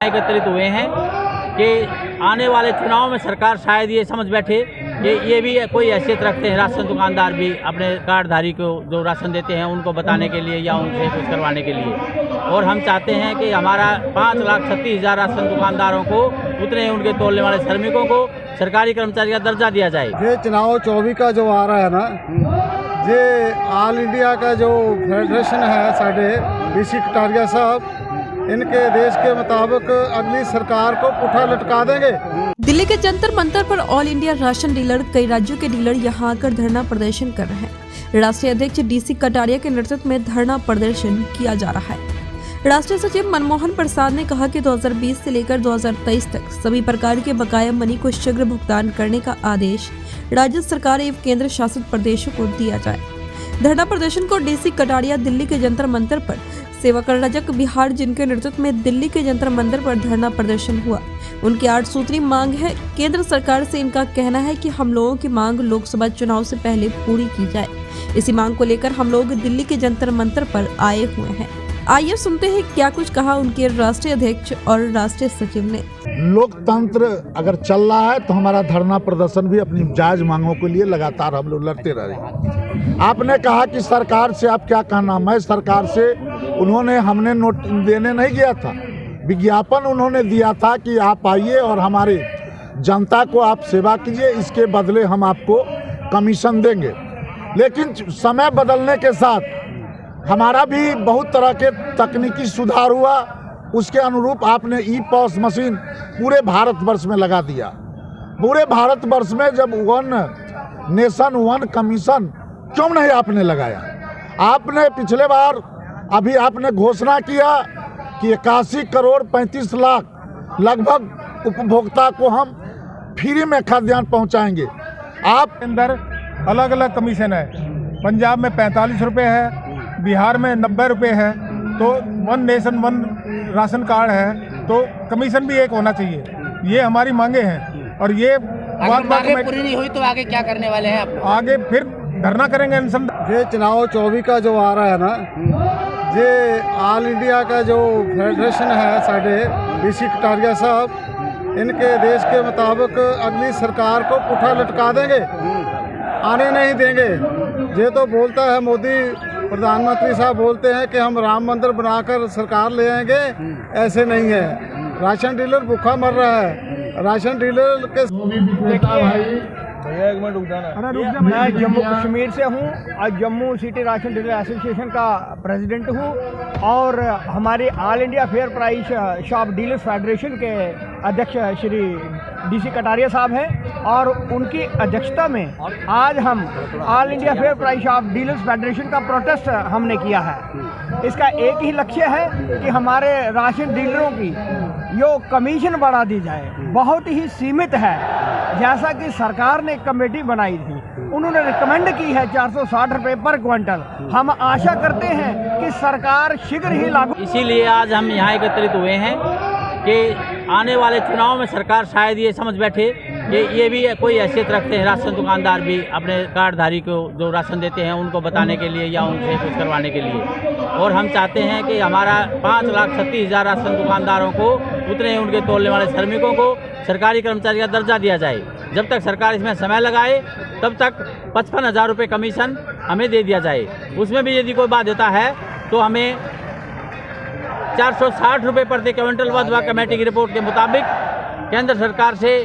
एकत्रित हुए हैं कि आने वाले चुनाव में सरकार शायद ये समझ बैठे कि ये भी कोई हैसियत रखते हैं, राशन दुकानदार भी अपने कार्डधारी को जो राशन देते हैं उनको बताने के लिए या उनसे कुछ करवाने के लिए। और हम चाहते हैं कि हमारा 5,36,000 राशन दुकानदारों को उतने उनके तोलने वाले श्रमिकों को सरकारी कर्मचारी का दर्जा दिया जाए। ये चुनाव 24 का जो आ रहा है ना, ये ऑल इंडिया का जो फेडरेशन है साढ़े डीसी कटारिया साहब, इनके देश के मुताबिक अगली सरकार को पुठा लटका देंगे। दिल्ली के जंतर मंतर पर ऑल इंडिया राशन डीलर, कई राज्यों के डीलर यहां आकर धरना प्रदर्शन कर रहे हैं। राष्ट्रीय अध्यक्ष डीसी कटारिया के नेतृत्व में धरना प्रदर्शन किया जा रहा है। राष्ट्रीय सचिव मनमोहन प्रसाद ने कहा कि 2020 से लेकर 2023 तक सभी प्रकार के बकाया मनी को शीघ्र भुगतान करने का आदेश राज्य सरकार एवं केंद्र शासित प्रदेशों को दिया जाए। धरना प्रदर्शन को डीसी कटारिया दिल्ली के जंतर मंतर पर, सेवा कर्नाटक बिहार जिनके नेतृत्व में दिल्ली के जंतर मंतर पर धरना प्रदर्शन हुआ। उनकी 8 सूत्री मांग है। केंद्र सरकार से इनका कहना है कि हम लोगों की मांग लोकसभा चुनाव से पहले पूरी की जाए। इसी मांग को लेकर हम लोग दिल्ली के जंतर मंतर पर आए हुए हैं। आइए सुनते हैं क्या कुछ कहा उनके राष्ट्रीय अध्यक्ष और राष्ट्रीय सचिव ने। लोकतंत्र अगर चल रहा है तो हमारा धरना प्रदर्शन भी अपनी जायज मांगों के लिए लगातार हम लोग लड़ते रह रहे हैं। आपने कहा कि सरकार से आप क्या कहना, मैं सरकार से हमने नोट देने नहीं गया था, विज्ञापन उन्होंने दिया था कि आप आइए और हमारे जनता को आप सेवा कीजिए, इसके बदले हम आपको कमीशन देंगे। लेकिन समय बदलने के साथ हमारा भी बहुत तरह के तकनीकी सुधार हुआ, उसके अनुरूप आपने ई-पॉस मशीन पूरे भारतवर्ष में लगा दिया। पूरे भारतवर्ष में जब वन नेशन वन कमीशन क्यों नहीं आपने लगाया? आपने पिछले बार अभी आपने घोषणा किया कि 81 करोड़ 35 लाख लगभग उपभोक्ता को हम फ्री में खाद्यान्न पहुंचाएंगे। आप अंदर अलग अलग कमीशन है। पंजाब में 45 रुपये है, बिहार में 90 रुपये है, तो one nation one ration card है तो कमीशन भी एक होना चाहिए। ये हमारी मांगे हैं और ये मांगे पूरी नहीं हुई तो आगे क्या करने वाले हैं आप? आगे फिर धरना करेंगे। ये चुनाव 24 का जो आ रहा है ना, ये ऑल इंडिया का जो फेडरेशन है साढ़े डीसी कटारिया साहब, इनके देश के मुताबिक अगली सरकार को पुठा लटका देंगे, आने नहीं देंगे। ये तो बोलता है मोदी प्रधानमंत्री साहब बोलते हैं कि हम राम मंदिर बनाकर सरकार ले आएंगे, ऐसे नहीं है। राशन डीलर भूखा मर रहा है। राशन डीलर के मैं जम्मू कश्मीर से हूँ और Jammu city ration dealer association का प्रेसिडेंट हूँ और हमारी all India fair price shop dealers federation के अध्यक्ष श्री डीसी कटारिया साहब हैं और उनकी अध्यक्षता में आज हम all India fair price shop dealers federation का प्रोटेस्ट हमने किया है। इसका एक ही लक्ष्य है कि हमारे राशन डीलरों की जो कमीशन बढ़ा दी जाए, बहुत ही सीमित है। जैसा कि सरकार ने कमेटी बनाई थी, उन्होंने रिकमेंड की है 460 रुपये पर क्विंटल। हम आशा करते हैं कि सरकार शीघ्र ही लागू। इसीलिए आज हम यहाँ एकत्रित हुए हैं कि आने वाले चुनाव में सरकार शायद ये समझ बैठे कि ये भी कोई हैसियत रखते हैं, राशन दुकानदार भी अपने कार्डधारी को जो राशन देते हैं उनको बताने के लिए या उनसे कुछ करवाने के लिए। और हम चाहते हैं कि हमारा 5,36,000 राशन दुकानदारों को उतने उनके तोलने वाले श्रमिकों को सरकारी कर्मचारी का दर्जा दिया जाए। जब तक सरकार इसमें समय लगाए तब तक 55,000 रुपये कमीशन हमें दे दिया जाए। उसमें भी यदि कोई बाध्यता है तो हमें 460 रुपये प्रति क्विंटल वधवा कमेटी की रिपोर्ट के मुताबिक केंद्र सरकार से